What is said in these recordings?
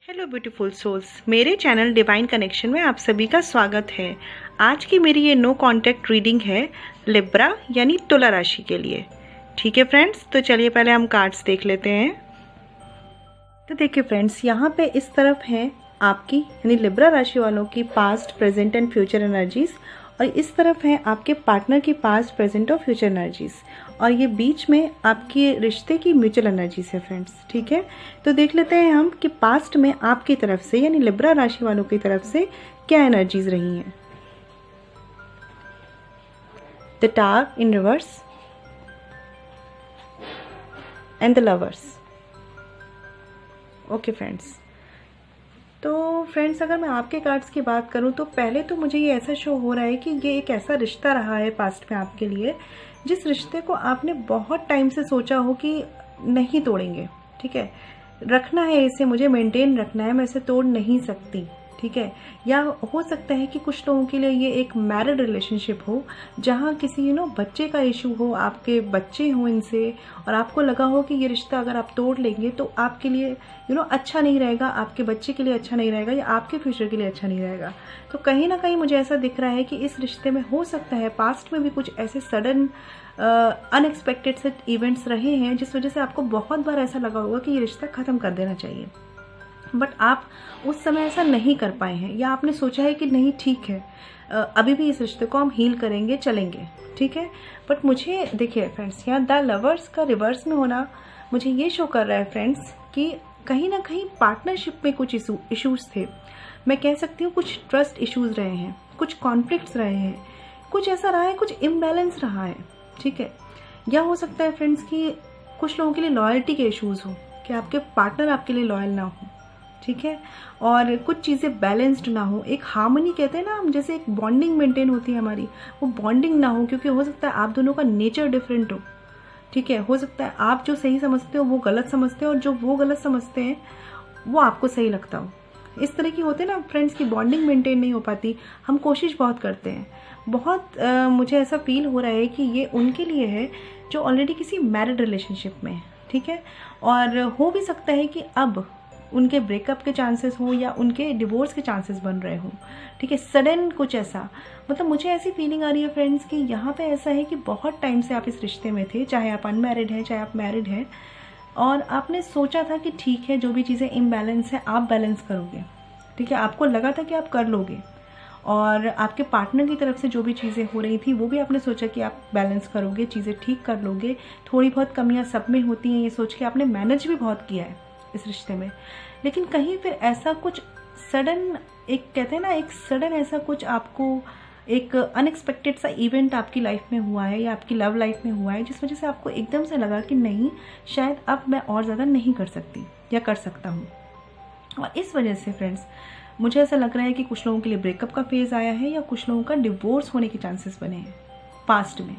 Hello beautiful souls, मेरे channel divine connection में आप सभी का स्वागत है। आज की मेरी ये नो कांटेक्ट रीडिंग है लिब्रा यानी तुला राशि के लिए। ठीक है फ्रेंड्स, तो चलिए पहले हम कार्ड्स देख लेते हैं। तो देखिए फ्रेंड्स, यहाँ पे इस तरफ है आपकी यानी लिब्रा राशि वालों की past, present and future energies, और इस तरफ है आपके पार्टनर की पास्ट, प्रेजेंट और फ्यूचर एनर्जीज, और ये बीच में आपके रिश्ते की म्यूचुअल एनर्जीज है फ्रेंड्स। ठीक है, तो देख लेते हैं हम कि पास्ट में आपकी तरफ से यानी लिब्रा राशि वालों की तरफ से क्या एनर्जीज रही हैं। The tower in reverse and the lovers. Okay friends, तो फ्रेंड्स अगर मैं आपके कार्ड्स की बात करूं तो पहले तो मुझे ये ऐसा शो हो रहा है कि ये एक ऐसा रिश्ता रहा है पास्ट में आपके लिए, जिस रिश्ते को आपने बहुत टाइम से सोचा हो कि नहीं तोड़ेंगे। ठीक है, रखना है इसे, मुझे मेंटेन रखना है, मैं इसे तोड़ नहीं सकती। ठीक है, या हो सकता है कि कुछ लोगों के लिए ये एक मैरिड रिलेशनशिप हो, जहाँ किसी बच्चे का इशू हो, आपके बच्चे हो इनसे, और आपको लगा हो कि ये रिश्ता अगर आप तोड़ लेंगे तो आपके लिए अच्छा नहीं रहेगा, आपके बच्चे के लिए अच्छा नहीं रहेगा, या आपके फ्यूचर के लिए अच्छा नहीं रहेगा। तो कहीं ना कहीं मुझे ऐसा दिख रहा है कि इस रिश्ते में हो सकता है पास्ट में भी कुछ ऐसे सडन अनएक्सपेक्टेड से इवेंट्स रहे हैं, जिस वजह से आपको बहुत बार ऐसा लगा होगा कि ये रिश्ता ख़त्म कर देना चाहिए, बट आप उस समय ऐसा नहीं कर पाए हैं, या आपने सोचा है कि नहीं ठीक है, अभी भी इस रिश्ते को हम हील करेंगे, चलेंगे। ठीक है, बट मुझे देखिए फ्रेंड्स, यहाँ द लवर्स का रिवर्स में होना मुझे ये शो कर रहा है फ्रेंड्स कि कहीं ना कहीं पार्टनरशिप में कुछ इश्यूज थे। मैं कह सकती हूँ कुछ ट्रस्ट इश्यूज रहे हैं, कुछ कॉन्फ्लिक्ट्स रहे हैं, कुछ ऐसा रहा है, कुछ इम्बैलेंस रहा है। ठीक है, या हो सकता है फ्रेंड्स कि कुछ लोगों के लिए लॉयल्टी के इश्यूज हो, कि आपके पार्टनर आपके लिए लॉयल ना हो। ठीक है, और कुछ चीज़ें बैलेंस्ड ना हो, एक हार्मनी कहते हैं ना हम, जैसे एक बॉन्डिंग मेंटेन होती है हमारी, वो बॉन्डिंग ना हो, क्योंकि हो सकता है आप दोनों का नेचर डिफरेंट हो। ठीक है, हो सकता है आप जो सही समझते हो वो गलत समझते हो, और जो वो गलत समझते हैं वो आपको सही लगता हो। इस तरह की होते हैं ना फ्रेंड्स की बॉन्डिंग मेंटेन नहीं हो पाती। हम कोशिश बहुत करते हैं, बहुत मुझे ऐसा फील हो रहा है कि ये उनके लिए है जो ऑलरेडी किसी मैरिड रिलेशनशिप में है। ठीक है, और हो भी सकता है कि अब उनके ब्रेकअप के चांसेस हो या उनके डिवोर्स के चांसेस बन रहे हो। ठीक है, सडन कुछ ऐसा, मतलब मुझे ऐसी फीलिंग आ रही है फ्रेंड्स कि यहाँ पे ऐसा है कि बहुत टाइम से आप इस रिश्ते में थे, चाहे आप अनमैरिड हैं चाहे आप मैरिड हैं, और आपने सोचा था कि ठीक है जो भी चीज़ें इम्बैलेंस है आप बैलेंस करोगे। ठीक है, आपको लगा था कि आप कर लोगे, और आपके पार्टनर की तरफ से जो भी चीज़ें हो रही थी वो भी आपने सोचा कि आप बैलेंस करोगे, चीज़ें ठीक कर लोगे। थोड़ी बहुत कमियां सब में होती हैं, ये सोच के आपने मैनेज भी बहुत किया है इस रिश्ते में। लेकिन कहीं फिर ऐसा कुछ सडन, एक कहते हैं ना, एक सडन ऐसा कुछ आपको एक अनएक्सपेक्टेड सा इवेंट आपकी लाइफ में हुआ है या आपकी लव लाइफ में हुआ है, जिस वजह से आपको एकदम से लगा कि नहीं, शायद अब मैं और ज़्यादा नहीं कर सकती या कर सकता हूँ। और इस वजह से फ्रेंड्स मुझे ऐसा लग रहा है कि कुछ लोगों के लिए ब्रेकअप का फेज़ आया है, या कुछ लोगों का डिवोर्स होने के चांसेस बने हैं पास्ट में।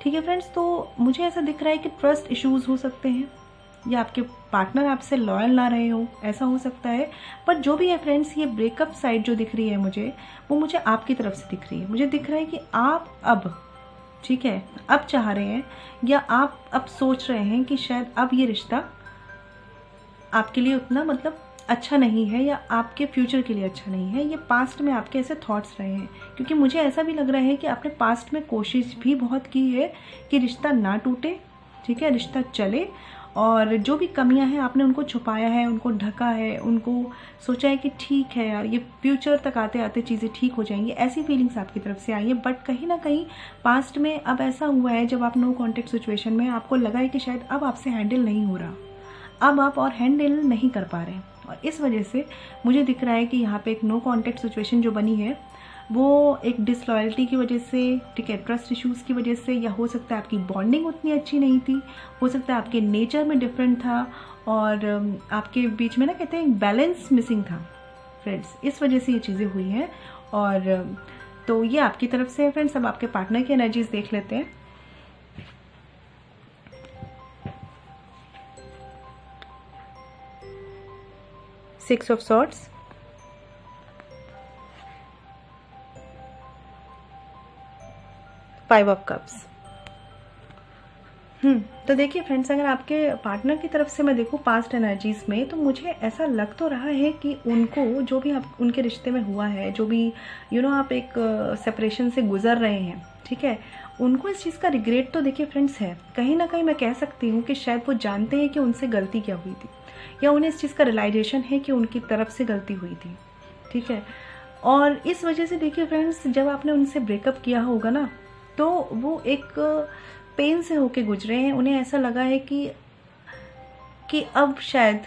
ठीक है फ्रेंड्स, तो मुझे ऐसा दिख रहा है कि ट्रस्ट इश्यूज़ हो सकते हैं, या आपके पार्टनर आपसे लॉयल ना रहे हो, ऐसा हो सकता है। पर जो भी है फ्रेंड्स, ये ब्रेकअप साइड जो दिख रही है मुझे, वो मुझे आपकी तरफ से दिख रही है। मुझे दिख रहा है कि आप अब, ठीक है, अब चाह रहे हैं, या आप अब सोच रहे हैं कि शायद अब ये रिश्ता आपके लिए उतना मतलब अच्छा नहीं है, या आपके फ्यूचर के लिए अच्छा नहीं है। ये पास्ट में आपके ऐसे थॉट्स रहे हैं, क्योंकि मुझे ऐसा भी लग रहा है कि आपने पास्ट में कोशिश भी बहुत की है कि रिश्ता ना टूटे। ठीक है, रिश्ता चले, और जो भी कमियां हैं आपने उनको छुपाया है, उनको ढका है, उनको सोचा है कि ठीक है यार, ये फ्यूचर तक आते आते चीज़ें ठीक हो जाएंगी, ऐसी फीलिंग्स आपकी तरफ से आई है। बट कहीं ना कहीं पास्ट में अब ऐसा हुआ है, जब आप नो कॉन्टेक्ट सिचुएशन में, आपको लगा है कि शायद अब आपसे हैंडल नहीं हो रहा, अब आप और हैंडल नहीं कर पा रहे हैं, और इस वजह से मुझे दिख रहा है कि यहाँ पे एक नो कॉन्टेक्ट सिचुएशन जो बनी है वो एक डिसलॉयल्टी की वजह से, ठीक है, ट्रस्ट इश्यूज़ की वजह से, या हो सकता है आपकी बॉन्डिंग उतनी अच्छी नहीं थी, हो सकता है आपके नेचर में डिफरेंट था, और आपके बीच में ना कहते हैं बैलेंस मिसिंग था फ्रेंड्स, इस वजह से ये चीज़ें हुई हैं। और तो ये आपकी तरफ से है फ्रेंड्स। अब आपके पार्टनर की एनर्जीज देख लेते हैं। Six of swords, five of cups, तो देखिए फ्रेंड्स, अगर आपके पार्टनर की तरफ से मैं देखूँ पास्ट एनर्जीज़ में, तो मुझे ऐसा लग तो रहा है कि उनको जो भी आप उनके रिश्ते में हुआ है, जो भी आप एक सेपरेशन से गुजर रहे हैं, ठीक है, उनको इस चीज़ का रिग्रेट तो देखिए फ्रेंड्स है। कहीं ना कहीं मैं कह सकती हूँ कि शायद वो जानते हैं कि उनसे गलती क्या हुई थी, या उन्हें इस चीज़ का रियलाइजेशन है कि उनकी तरफ से गलती हुई थी, ठीक है। और इस वजह से देखिए फ्रेंड्स, जब आपने उनसे ब्रेकअप किया होगा ना, तो वो एक पेन से होके गुजरे हैं। उन्हें ऐसा लगा है कि अब शायद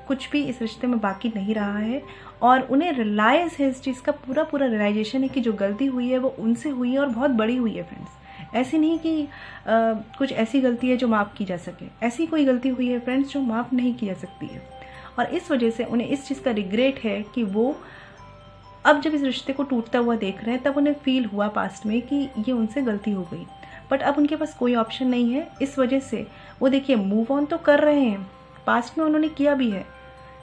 कुछ भी इस रिश्ते में बाकी नहीं रहा है, और उन्हें रियलाइज़ है, इस चीज़ का पूरा पूरा रियलाइजेशन है कि जो गलती हुई है वो उनसे हुई है और बहुत बड़ी हुई है फ्रेंड्स। ऐसी नहीं कि कुछ ऐसी गलती है जो माफ़ की जा सके, ऐसी कोई गलती हुई है फ्रेंड्स जो माफ़ नहीं की जा सकती है। और इस वजह से उन्हें इस चीज़ का रिग्रेट है कि वो अब जब इस रिश्ते को टूटता हुआ देख रहे हैं, तब उन्हें फील हुआ पास्ट में कि ये उनसे गलती हो गई, बट अब उनके पास कोई ऑप्शन नहीं है। इस वजह से वो देखिए मूव ऑन तो कर रहे हैं, पास्ट में उन्होंने किया भी है,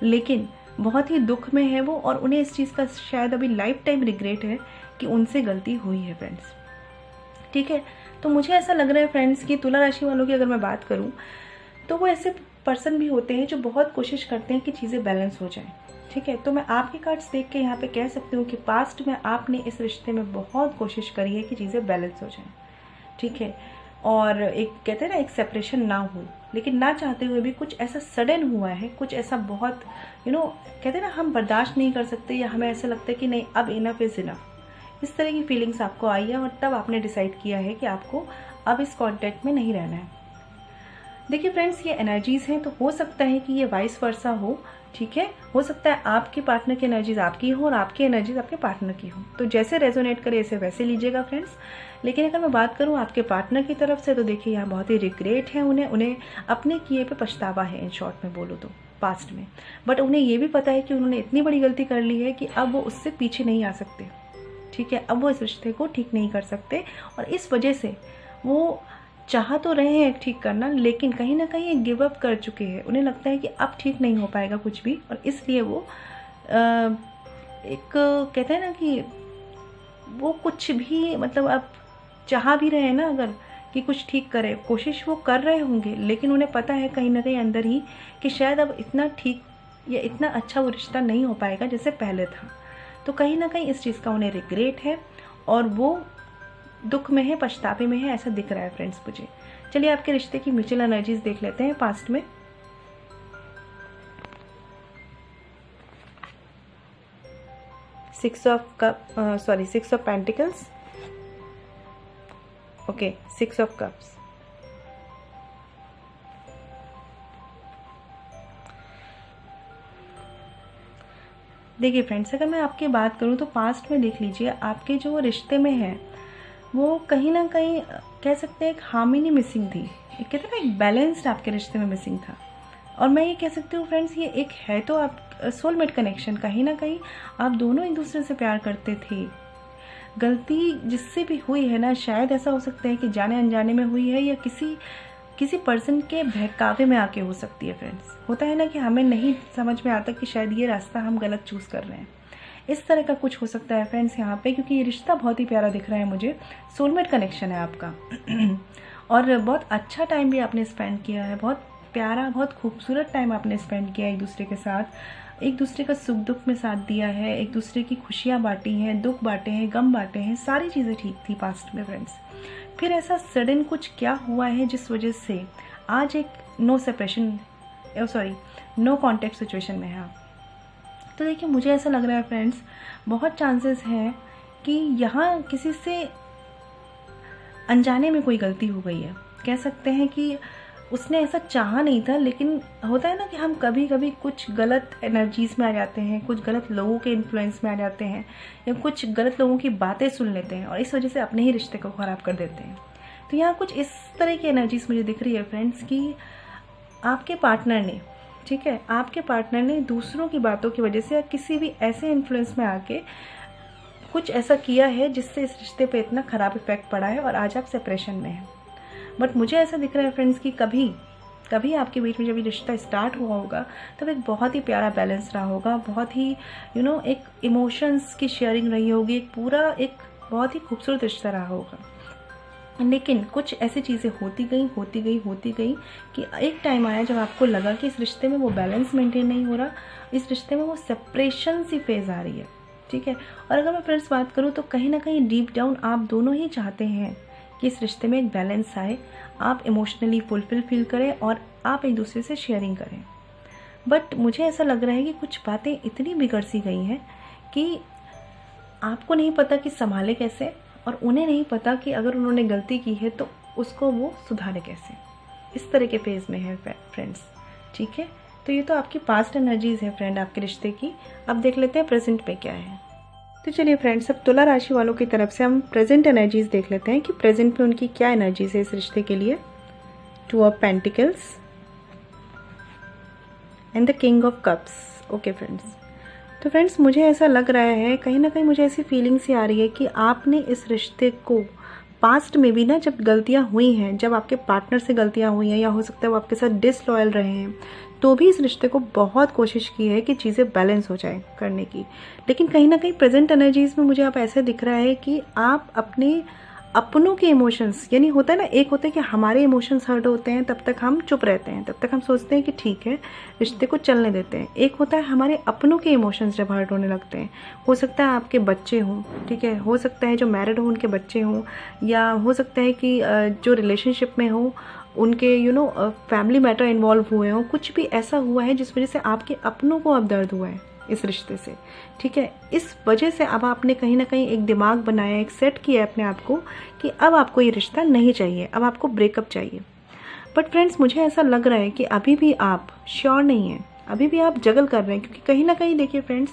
लेकिन बहुत ही दुख में है वो, और उन्हें इस चीज़ का शायद अभी लाइफ टाइम रिग्रेट है कि उनसे गलती हुई है फ्रेंड्स, ठीक है। तो मुझे ऐसा लग रहा है फ्रेंड्स कि तुला राशि वालों की अगर मैं बात करूँ, तो वो ऐसे पर्सन भी होते हैं जो बहुत कोशिश करते हैं कि चीज़ें बैलेंस हो जाएं, ठीक है। तो मैं आपके कार्ड्स देख के यहाँ पे कह सकती हूँ कि पास्ट में आपने इस रिश्ते में बहुत कोशिश करी है कि चीज़ें बैलेंस हो जाएं, ठीक है। और एक कहते हैं ना, एक सेपरेशन ना हो, लेकिन ना चाहते हुए भी कुछ ऐसा सडन हुआ है, कुछ ऐसा बहुत कहते हैं ना, हम बर्दाश्त नहीं कर सकते, या हमें ऐसा लगता है कि नहीं अब इनफ इज़ इनफ, इस तरह की फीलिंग्स आपको आई है, और तब आपने डिसाइड किया है कि आपको अब इस कॉन्टेक्ट में नहीं रहना है। देखिए फ्रेंड्स, ये एनर्जीज़ हैं, तो हो सकता है कि ये वाइस वर्सा हो, ठीक है। हो सकता है आपके पार्टनर की एनर्जीज आपकी हो और आपकी एनर्जीज आपके पार्टनर की हो, तो जैसे रेजोनेट करे इसे वैसे लीजिएगा फ्रेंड्स। लेकिन अगर मैं बात करूँ आपके पार्टनर की तरफ से, तो देखिए यहाँ बहुत ही रिग्रेट है, उन्हें अपने किए पे पछतावा है, इन शॉर्ट में बोलो तो पास्ट में। बट उन्हें ये भी पता है कि उन्होंने इतनी बड़ी गलती कर ली है कि अब वो उससे पीछे नहीं आ सकते, ठीक है। अब वो इस रिश्ते को ठीक नहीं कर सकते, और इस वजह से वो चाह तो रहे हैं ठीक करना, लेकिन कहीं ना कहीं गिव अप कर चुके हैं। उन्हें लगता है कि अब ठीक नहीं हो पाएगा कुछ भी, और इसलिए वो एक कहते हैं ना कि वो कुछ भी मतलब अब चाह भी रहे हैं ना अगर कि कुछ ठीक करे, कोशिश वो कर रहे होंगे, लेकिन उन्हें पता है कहीं ना कहीं अंदर ही कि शायद अब इतना ठीक या इतना अच्छा वो रिश्ता नहीं हो पाएगा जैसे पहले था। तो कहीं ना कहीं इस चीज़ का उन्हें रिग्रेट है, और वो दुख में है, पछतावे में है, ऐसा दिख रहा है फ्रेंड्स मुझे। चलिए आपके रिश्ते की म्यूचुअल एनर्जीज देख लेते हैं पास्ट में। Six of pentacles, okay, 6 of cups, देखिए फ्रेंड्स, अगर मैं आपकी बात करूं तो पास्ट में देख लीजिए, आपके जो रिश्ते में है वो कहीं ना कहीं कह सकते हैं एक हार्मनी मिसिंग थी, एक कहते हैं ना एक बैलेंस्ड आपके रिश्ते में मिसिंग था। और मैं ये कह सकती हूँ फ्रेंड्स, ये एक है तो आप सोलमेट कनेक्शन, कहीं ना कहीं आप दोनों एक दूसरे से प्यार करते थे। गलती जिससे भी हुई है ना, शायद ऐसा हो सकता है कि जाने अनजाने में हुई है, या किसी पर्सन के बहकावे में आके हो सकती है फ्रेंड्स। होता है ना कि हमें नहीं समझ में आता कि शायद ये रास्ता हम गलत चूज़ कर रहे हैं, इस तरह का कुछ हो सकता है फ्रेंड्स यहाँ पे, क्योंकि ये रिश्ता बहुत ही प्यारा दिख रहा है मुझे, सोलमेट कनेक्शन है आपका। और बहुत अच्छा टाइम भी आपने स्पेंड किया है, बहुत प्यारा, बहुत खूबसूरत टाइम आपने स्पेंड किया एक दूसरे के साथ, एक दूसरे का सुख दुख में साथ दिया है, एक दूसरे की खुशियाँ बांटी हैं, दुख बांटे हैं, गम बांटे हैं, सारी चीज़ें ठीक थी पास्ट में फ्रेंड्स। फिर ऐसा सडन कुछ क्या हुआ है जिस वजह से आज एक नो कॉन्टेक्ट सिचुएशन में है आप। तो देखिए मुझे ऐसा लग रहा है फ्रेंड्स, बहुत चांसेस हैं कि यहाँ किसी से अनजाने में कोई गलती हो गई है। कह सकते हैं कि उसने ऐसा चाहा नहीं था, लेकिन होता है ना कि हम कभी कभी कुछ गलत एनर्जीज़ में आ जाते हैं, कुछ गलत लोगों के इन्फ्लुएंस में आ जाते हैं, या कुछ गलत लोगों की बातें सुन लेते हैं, और इस वजह से अपने ही रिश्ते को ख़राब कर देते हैं। तो यहाँ कुछ इस तरह की एनर्जीज़ मुझे दिख रही है फ्रेंड्स कि आपके पार्टनर ने, ठीक है, आपके पार्टनर ने दूसरों की बातों की वजह से या किसी भी ऐसे इन्फ्लुएंस में आके कुछ ऐसा किया है जिससे इस रिश्ते पे इतना ख़राब इफेक्ट पड़ा है, और आज आप सेपरेशन में हैं। बट मुझे ऐसा दिख रहा है फ्रेंड्स कि कभी आपके बीच में जब ये रिश्ता स्टार्ट हुआ होगा, तब एक बहुत ही प्यारा बैलेंस रहा होगा, बहुत ही एक इमोशंस की शेयरिंग रही होगी, एक बहुत ही खूबसूरत रिश्ता रहा होगा। लेकिन कुछ ऐसी चीज़ें होती गई कि एक टाइम आया जब आपको लगा कि इस रिश्ते में वो बैलेंस मेंटेन नहीं हो रहा, इस रिश्ते में वो सेपरेशन सी फेज़ आ रही है, ठीक है। और अगर मैं फ्रेंड्स बात करूँ तो कहीं ना कहीं डीप डाउन आप दोनों ही चाहते हैं कि इस रिश्ते में एक बैलेंस आए, आप इमोशनली फुलफिल फील करें और आप एक दूसरे से शेयरिंग करें। बट मुझे ऐसा लग रहा है कि कुछ बातें इतनी बिगड़ सी गई हैं कि आपको नहीं पता कि संभाले कैसे, और उन्हें नहीं पता कि अगर उन्होंने गलती की है तो उसको वो सुधारे कैसे। इस तरह के फेज़ में है फ्रेंड्स, ठीक है। तो ये तो आपकी पास्ट एनर्जीज़ है फ्रेंड आपके रिश्ते की। अब देख लेते हैं प्रेजेंट में क्या है। तो चलिए फ्रेंड्स, अब तुला राशि वालों की तरफ से हम प्रेजेंट एनर्जीज़ देख लेते हैं कि प्रेजेंट में उनकी क्या एनर्जीज़ है इस रिश्ते के लिए। 2 of pentacles and the king of cups. Okay friends, तो फ्रेंड्स मुझे ऐसा लग रहा है, कहीं ना कहीं मुझे ऐसी फीलिंग सी आ रही है कि आपने इस रिश्ते को पास्ट में भी ना, जब गलतियां हुई हैं, जब आपके पार्टनर से गलतियां हुई हैं या हो सकता है वो आपके साथ डिसलॉयल रहे हैं, तो भी इस रिश्ते को बहुत कोशिश की है कि चीज़ें बैलेंस हो जाए करने की। लेकिन कहीं ना कहीं प्रेजेंट एनर्जीज़ में मुझे आप ऐसे दिख रहा है कि आप अपनों के इमोशंस, यानी होता है ना, एक होता है कि हमारे इमोशंस हर्ट होते हैं तब तक हम चुप रहते हैं, तब तक हम सोचते हैं कि ठीक है रिश्ते को चलने देते हैं। एक होता है हमारे अपनों के इमोशंस जब हर्ट होने लगते हैं, हो सकता है आपके बच्चे हों, ठीक है, हो सकता है जो मैरिड हो उनके बच्चे हों, या हो सकता है कि जो रिलेशनशिप में हो उनके फैमिली मैटर इन्वॉल्व हुए हों, कुछ भी ऐसा हुआ है जिस वजह से आपके अपनों को अब दर्द हुआ है इस रिश्ते से, ठीक है। इस वजह से अब आपने कहीं ना कहीं एक दिमाग बनाया, एक सेट किया अपने आप को कि अब आपको ये रिश्ता नहीं चाहिए, अब आपको ब्रेकअप चाहिए। बट फ्रेंड्स मुझे ऐसा लग रहा है कि अभी भी आप श्योर नहीं हैं, अभी भी आप जगल कर रहे हैं, क्योंकि कहीं ना कहीं देखिए फ्रेंड्स,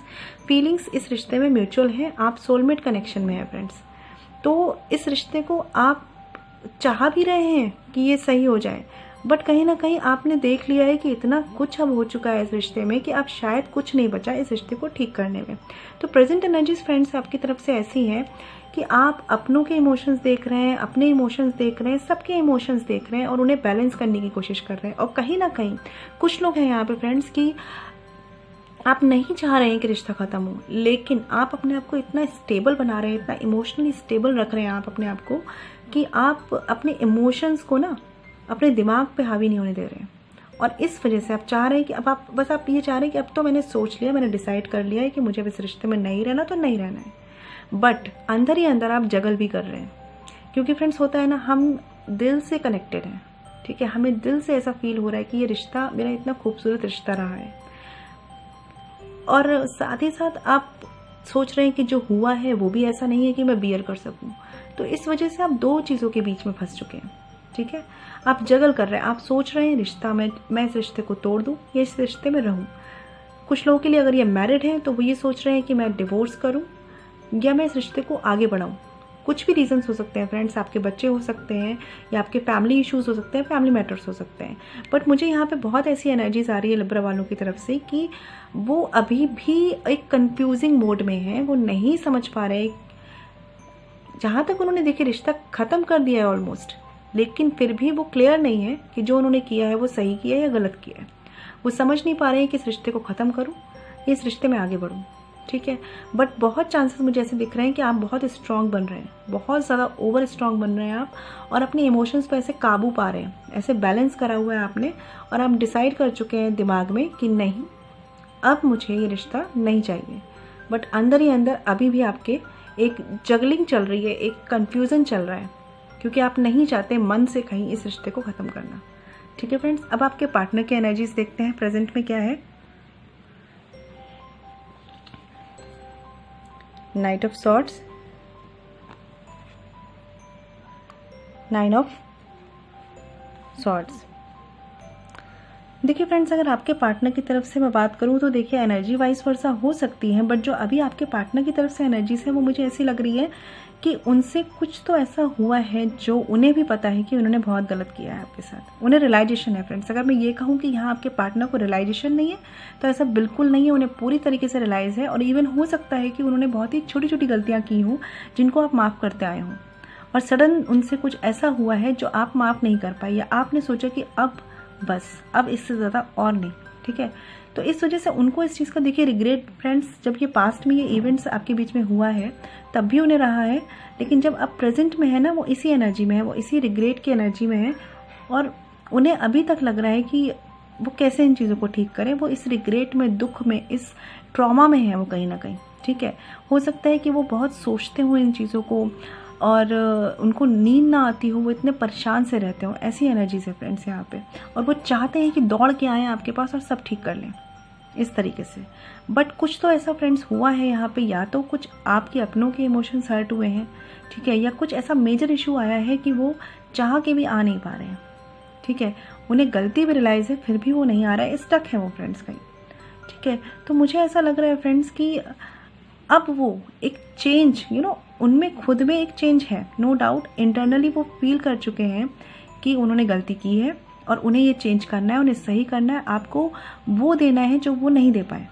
फीलिंग्स इस रिश्ते में म्यूचुअल है, आप सोलमेट कनेक्शन में है फ्रेंड्स। तो इस रिश्ते को आप चाह भी रहे हैं कि ये सही हो जाए, बट कहीं ना कहीं आपने देख लिया है कि इतना कुछ अब हो चुका है इस रिश्ते में कि अब शायद कुछ नहीं बचा इस रिश्ते को ठीक करने में। तो प्रेजेंट एनर्जीज फ्रेंड्स आपकी तरफ से ऐसी हैं कि आप अपनों के इमोशंस देख रहे हैं, अपने इमोशंस देख रहे हैं, सबके इमोशंस देख रहे हैं और उन्हें बैलेंस करने की कोशिश कर रहे हैं। और कहीं ना कहीं कुछ लोग हैं यहाँ पे फ्रेंड्स कि आप नहीं चाह रहे हैं कि रिश्ता ख़त्म हो, लेकिन आप अपने आप को इतना स्टेबल बना रहे हैं, इतना इमोशनली स्टेबल रख रहे हैं आप अपने आप को कि आप अपने इमोशंस को ना अपने दिमाग पे हावी नहीं होने दे रहे हैं। और इस वजह से आप चाह रहे हैं कि अब आप ये चाह रहे हैं कि अब तो मैंने सोच लिया, मैंने डिसाइड कर लिया है कि मुझे इस रिश्ते में नहीं रहना तो नहीं रहना है। बट अंदर ही अंदर आप जगल भी कर रहे हैं, क्योंकि फ्रेंड्स होता है ना, हम दिल से कनेक्टेड हैं, ठीक है, हमें दिल से ऐसा फील हो रहा है कि ये रिश्ता मेरा इतना खूबसूरत रिश्ता रहा है। और साथ ही साथ आप सोच रहे हैं कि जो हुआ है वो भी ऐसा नहीं है कि मैं बियर कर सकूं। तो इस वजह से आप दो चीज़ों के बीच में फंस चुके हैं, ठीक है। आप जगल कर रहे हैं, आप सोच रहे हैं रिश्ता मैं इस रिश्ते को तोड़ दूं या इस रिश्ते में रहूं। कुछ लोगों के लिए अगर ये मैरिड है तो वो ये सोच रहे हैं कि मैं डिवोर्स करूं या मैं इस रिश्ते को आगे बढ़ाऊं। कुछ भी रीजंस हो सकते हैं फ्रेंड्स, आपके बच्चे हो सकते हैं या आपके फैमिली इश्यूज हो सकते हैं, फैमिली मैटर्स हो सकते हैं। बट मुझे यहाँ पे बहुत ऐसी एनर्जीज आ रही है लिब्रा वालों की तरफ से कि वो अभी भी एक कंफ्यूजिंग मोड में है, वो नहीं समझ पा रहे। जहाँ तक उन्होंने देखिए रिश्ता ख़त्म कर दिया है ऑलमोस्ट, लेकिन फिर भी वो क्लियर नहीं है कि जो उन्होंने किया है वो सही किया है या गलत किया है। वो समझ नहीं पा रहे हैं कि इस रिश्ते को ख़त्म करूँ या इस रिश्ते में आगे बढ़ूँ, ठीक है। बट बहुत चांसेस मुझे ऐसे दिख रहे हैं कि आप बहुत स्ट्रांग बन रहे हैं, बहुत ज़्यादा ओवर स्ट्रांग बन रहे हैं आप, और अपने इमोशंस पर ऐसे काबू पा रहे हैं, ऐसे बैलेंस करा हुआ है आपने, और आप डिसाइड कर चुके हैं दिमाग में कि नहीं अब मुझे ये रिश्ता नहीं चाहिए। बट अंदर ही अंदर अभी भी आपके एक जगलिंग चल रही है, एक कन्फ्यूज़न चल रहा है, क्योंकि आप नहीं चाहते मन से कहीं इस रिश्ते को ख़त्म करना, ठीक है फ्रेंड्स। अब आपके पार्टनर की एनर्जीज देखते हैं प्रेजेंट में क्या है। Night of swords, 9 of swords. देखिए फ्रेंड्स, अगर आपके पार्टनर की तरफ से मैं बात करूं तो देखिए एनर्जी वाइज वर्सा हो सकती है, बट जो अभी आपके पार्टनर की तरफ से एनर्जीज है वो मुझे ऐसी लग रही है कि उनसे कुछ तो ऐसा हुआ है जो उन्हें भी पता है कि उन्होंने बहुत गलत किया है आपके साथ। उन्हें रियलाइजेशन है फ्रेंड्स। अगर मैं ये कहूँ कि यहाँ आपके पार्टनर को रियलाइजेशन नहीं है तो ऐसा बिल्कुल नहीं है, उन्हें पूरी तरीके से रियलाइज है। और इवन हो सकता है कि उन्होंने बहुत ही छोटी छोटी गलतियाँ की हों जिनको आप माफ़ करते आए हों, और सडन उनसे कुछ ऐसा हुआ है जो आप माफ़ नहीं कर पाए, या आपने सोचा कि अब बस अब इससे ज़्यादा और नहीं, ठीक है। तो इस वजह से उनको इस चीज़ का देखिए रिग्रेट फ्रेंड्स, जब ये पास्ट में ये इवेंट्स आपके बीच में हुआ है तब भी उन्हें रहा है, लेकिन जब अब प्रेजेंट में है ना, वो इसी एनर्जी में है, वो इसी रिग्रेट की एनर्जी में है, और उन्हें अभी तक लग रहा है कि वो कैसे इन चीज़ों को ठीक करें। वो इस रिग्रेट में, दुख में, इस ट्रॉमा में है वो कहीं ना कहीं, ठीक है। हो सकता है कि वो बहुत सोचते हो इन चीज़ों को और उनको नींद ना आती हो, वो इतने परेशान से रहते हो, ऐसी एनर्जीज है फ्रेंड्स यहाँ पे। और वो चाहते हैं कि दौड़ के आएँ आपके पास और सब ठीक कर लें इस तरीके से। बट कुछ तो ऐसा फ्रेंड्स हुआ है यहाँ पे, या तो कुछ आपके अपनों के इमोशंस हर्ट हुए हैं, ठीक है, या कुछ ऐसा मेजर इशू आया है कि वो चाह के भी आ नहीं पा रहे हैं, ठीक है। उन्हें गलती भी रियलाइज़ है, फिर भी वो नहीं आ रहा है, स्टक है वो फ्रेंड्स कहीं, ठीक है। तो मुझे ऐसा लग रहा है फ्रेंड्स कि अब वो एक चेंज, उनमें खुद में एक चेंज है, नो डाउट। इंटरनली वो फील कर चुके हैं कि उन्होंने गलती की है और उन्हें ये चेंज करना है, उन्हें सही करना है। आपको वो देना है जो वो नहीं दे पाए,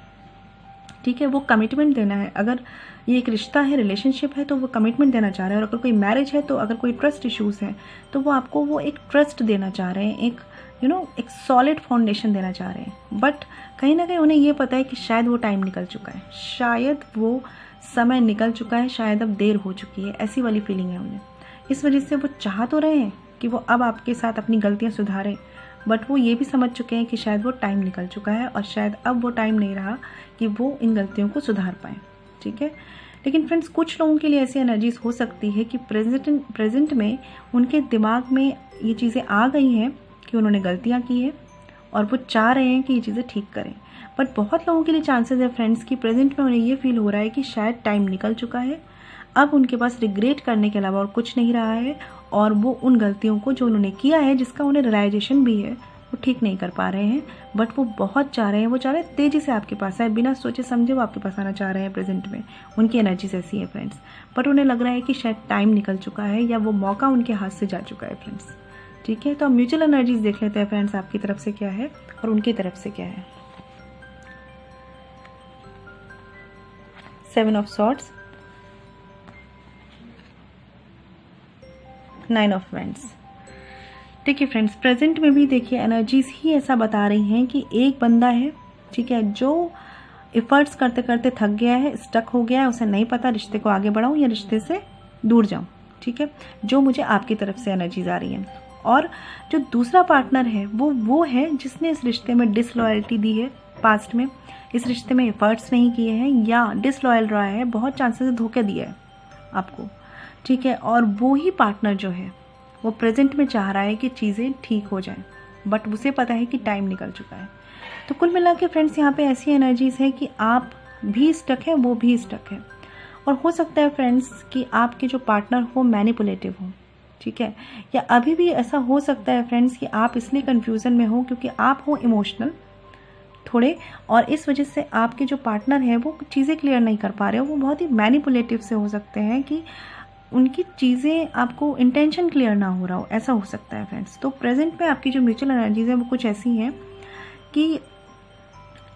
ठीक है। वो कमिटमेंट देना है। अगर ये एक रिश्ता है, रिलेशनशिप है, तो वो कमिटमेंट देना चाह रहे हैं। और अगर कोई मैरिज है, तो अगर कोई ट्रस्ट इश्यूज़ हैं, तो वो आपको वो एक ट्रस्ट देना चाह रहे हैं, एक सॉलिड फाउंडेशन देना चाह रहे हैं। बट कहीं ना कहीं उन्हें ये पता है कि शायद वो टाइम निकल चुका है, शायद वो समय निकल चुका है, शायद अब देर हो चुकी है, ऐसी वाली फीलिंग है उन्हें। इस वजह से वो चाह तो रहे हैं कि वो अब आपके साथ अपनी गलतियाँ सुधारें, बट वो ये भी समझ चुके हैं कि शायद वो टाइम निकल चुका है और शायद अब वो टाइम नहीं रहा कि वो इन गलतियों को सुधार पाएँ, ठीक है। लेकिन फ्रेंड्स, कुछ लोगों के लिए ऐसी एनर्जीज हो सकती है कि प्रेजेंट में उनके दिमाग में ये चीज़ें आ गई हैं कि उन्होंने गलतियाँ की है और वो चाह रहे हैं कि ये चीज़ें ठीक करें। बट बहुत लोगों के लिए चांसेस है फ्रेंड्स कि प्रेजेंट में उन्हें ये फील हो रहा है कि शायद टाइम निकल चुका है, अब उनके पास रिग्रेट करने के अलावा और कुछ नहीं रहा है, और वो उन गलतियों को जो उन्होंने किया है, जिसका उन्हें रियलाइजेशन भी है, वो ठीक नहीं कर पा रहे हैं। बट वो बहुत चाह रहे हैं, वो चाह रहे हैं तेज़ी से आपके पास आए, बिना सोचे समझे वो आपके पास आना चाह रहे हैं प्रेजेंट में। उनकी एनर्जीज ऐसी है फ्रेंड्स। बट उन्हें लग रहा है कि शायद टाइम निकल चुका है या वो मौका उनके हाथ से जा चुका है फ्रेंड्स, ठीक है। तो हम म्यूचुअल एनर्जीज देख लेते हैं फ्रेंड्स, आपकी तरफ से क्या है और उनकी तरफ से क्या है। 7 ऑफ सॉर्ड्स, 9 ऑफ वैंड्स। ठीक है फ्रेंड्स, प्रेजेंट में भी देखिए एनर्जीज ही ऐसा बता रही हैं कि एक बंदा है, ठीक है, जो एफर्ट्स करते करते थक गया है, स्टक हो गया है, उसे नहीं पता रिश्ते को आगे बढ़ाऊं या रिश्ते से दूर जाऊं, ठीक है, जो मुझे आपकी तरफ से एनर्जीज आ रही हैं। और जो दूसरा पार्टनर है वो है जिसने इस रिश्ते में डिसलॉयल्टी दी है, पास्ट में इस रिश्ते में एफर्ट्स नहीं किए हैं या डिसलॉयल रहा है, बहुत चांसेस धोखे दिया है आपको, ठीक है। और वो ही पार्टनर जो है वो प्रेजेंट में चाह रहा है कि चीज़ें ठीक हो जाएं, बट उसे पता है कि टाइम निकल चुका है। तो कुल मिला के फ्रेंड्स, यहाँ पे ऐसी एनर्जीज है कि आप भी स्टक है, वो भी स्टक है। और हो सकता है फ्रेंड्स कि आपके जो पार्टनर हो मैनिपुलेटिव हो, ठीक है, या अभी भी ऐसा हो सकता है फ्रेंड्स कि आप इसलिए कन्फ्यूज़न में हो क्योंकि आप हो इमोशनल थोड़े, और इस वजह से आपके जो पार्टनर है वो चीज़ें क्लियर नहीं कर पा रहे हो, वो बहुत ही मैनिपुलेटिव से हो सकते हैं कि उनकी चीज़ें आपको इंटेंशन क्लियर ना हो रहा हो, ऐसा हो सकता है फ्रेंड्स। तो प्रेजेंट में आपकी जो म्यूचुअल एनर्जीज है वो कुछ ऐसी हैं कि